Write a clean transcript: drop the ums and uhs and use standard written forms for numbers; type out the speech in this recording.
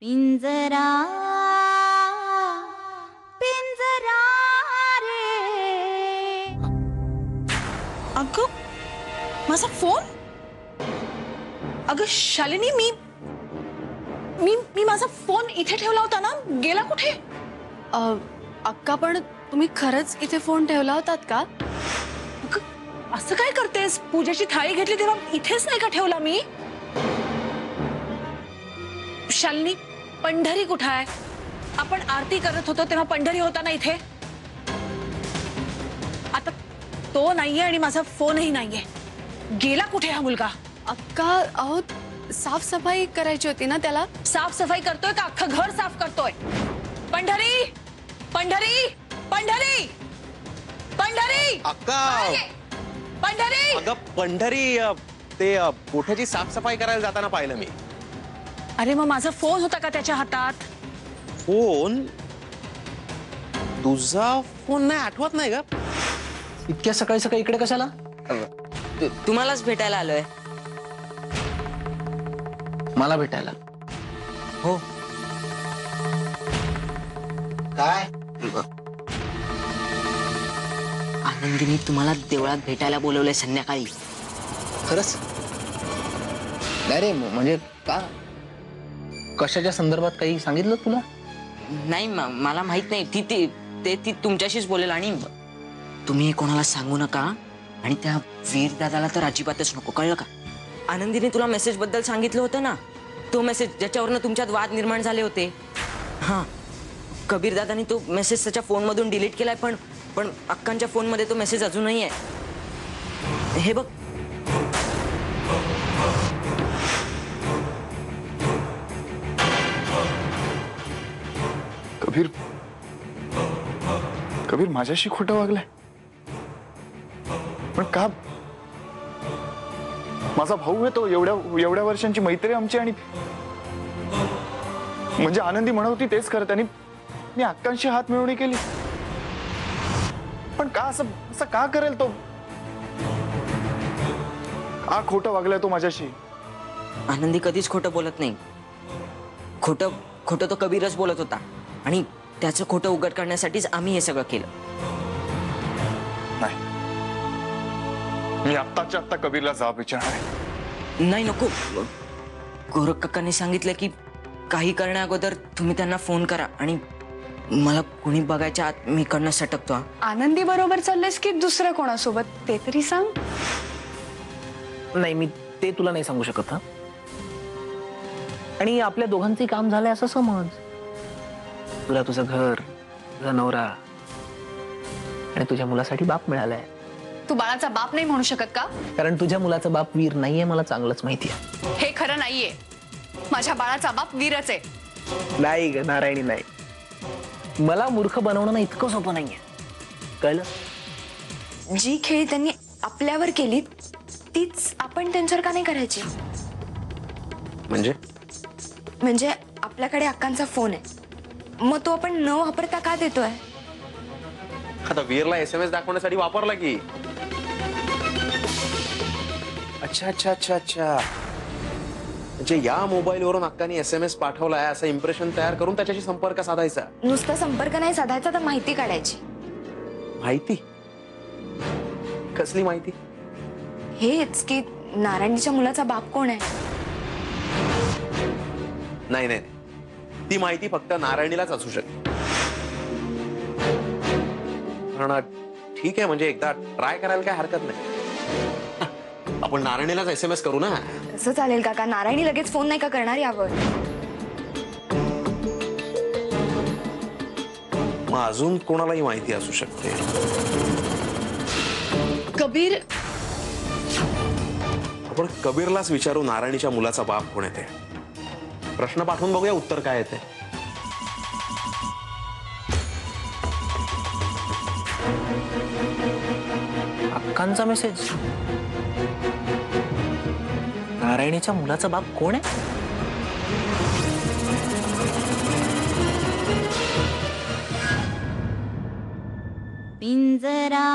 पिंजरा पिंजरा रे। अगं माझा फोन? अगं शालिनी, मी मी मी माझा फोन इथे ठेवला होता ना, गेला कुठे? अक्का, पण तुम्ही खरंच इथे फोन ठेवला होतात का? असं काय करतेस? पूजेची थाळी घेतली तेव्हा इथेच नाही का ठेवला मी? शालिनी, पंढरी कुठे आहे? आपण आरती करत होतो तेव्हा पंढरी होता ना इथे? आता तो नाहीये आणि माझा फोनही नाहीये. गेला कुठे हा मुलगा? अक्का, अहो साफसफाई करायची होती ना त्याला. साफसफाई करतोय का अख्खं घर साफ करतोय? पंढरी पंढरी पंढरी पंढरी अक्का, पंढरी. अगं पंढरी ते गोठ्याची साफसफाई करायला जाताना पाहिलं मी. अरे मग माझा फोन होता का त्याच्या हातात? फोन? तुझा फोन नाही आठवत नाही का? इतक्या सकाळी सकाळी इकडे कशाला? तुम्हालाच भेटायला आलोय. मला भेटायला? हो. काय? आनंदीने तुम्हाला देवळात भेटायला बोलवलंय संध्याकाळी. खरंच? नाही रे, म्हणजे का? कशाच्या संदर्भात काही सांगितलं तुला? नाही, मला माहित नाही. ती तुमच्याशीच बोलेल. आणि तुम्ही कोणाला सांगू नका. आणि त्या वीर दादाला तर अजिबातच नको, कळलं का? आनंदीने तुला मेसेज बद्दल सांगितलं होतं ना, तो मेसेज ज्याच्यावरनं तुमच्यात वाद निर्माण झाले होते. हा, कबीर दादानी तो मेसेज त्याच्या फोन मधून डिलीट केलाय. पण अक्कांच्या फोन मध्ये तो मेसेज अजूनही आहे. हे बघ. कबीर माझ्याशी खोटं वागलाय. पण का? माझा भाऊ आहे तो. एवढ्या वर्षांची मैत्री आमची. आणि म्हणजे आनंदी म्हणत तेच करत. आणि मी अक्कांशी हात मिळवणी केली. पण का असं का करेल तो? का खोटं वागलाय तो माझ्याशी? आनंदी कधीच खोटं बोलत नाही. खोटं तो कबीरच बोलत होता. आणि त्याचं खोटं उघड करण्यासाठीच आम्ही हे सगळं केलं. नाही, मी आत्ताच्या आत्ता कबीरला जाब विचारणार आहे. नाही, नको. गोरख काकांनी सांगितलं की काही करण्या अगोदर तुम्ही त्यांना फोन करा. आणि मला कोणी बघायच्या आत मी कडनं सटकतो. आनंदी बरोबर चाललेस की दुसऱ्या कोणासोबत, ते तरी सांग. नाही, मी ते तुला नाही सांगू शकत. हा, आणि आपल्या दोघांचंही काम झालंय असं समज. तुला तुझं घर, तुझा नवरा आणि तुझ्या मुलासाठी बाप मिळालाय. तू बाळाचा बाप नाही म्हणू शकत का? कारण तुझ्या मुलाचा बाप वीर नाहीये, मला चांगलंच माहिती आहे. हे खरं नाहीये. माझ्या बाळाचा बाप वीरच आहे. नाही ग नारायणी, नाही. मला मूर्ख बनवणं ना इतकं सोपं नाहीये, कळलं? जी खेळी त्यांनी आपल्यावर केली तीच आपण त्यांच्यावर का नाही करायची? म्हणजे आपल्याकडे अक्कांचा फोन आहे, मग तो आपण न वापरता का देतोय? आता वीरला SMS दाखवण्यासाठी वापरला की. अच्छा अच्छा अच्छा अच्छा. म्हणजे या मोबाईल वरून अक्काने SMS पाठवलाय असं इम्प्रेशन तयार करून त्याच्याशी संपर्क साधायचा. नुसता संपर्क नाही साधायचा, तर माहिती काढायची. माहिती? कसली माहिती? हेच की नारायणीच्या मुलाचा बाप कोण आहे. नाही नाही, ती माहिती फक्त नारायणीलाच असू शकते. पण ठीक आहे, म्हणजे एकदा ट्राय करायला काय हरकत नाही. आपण नारायणीलाच SMS करू ना. तसं चालेल का? नारायणी लगेच फोन नाही का करणार यावर? मग अजून कोणालाही माहिती असू शकते. कबीर. आपण कबीरलाच विचारू नारायणीच्या मुलाचा बाप कोण आहे ते. प्रश्न पाठवून बघूया उत्तर काय येते. अक्कांचा मेसेज. नारायणीच्या मुलाचा बाप कोण आहे? पिंजरा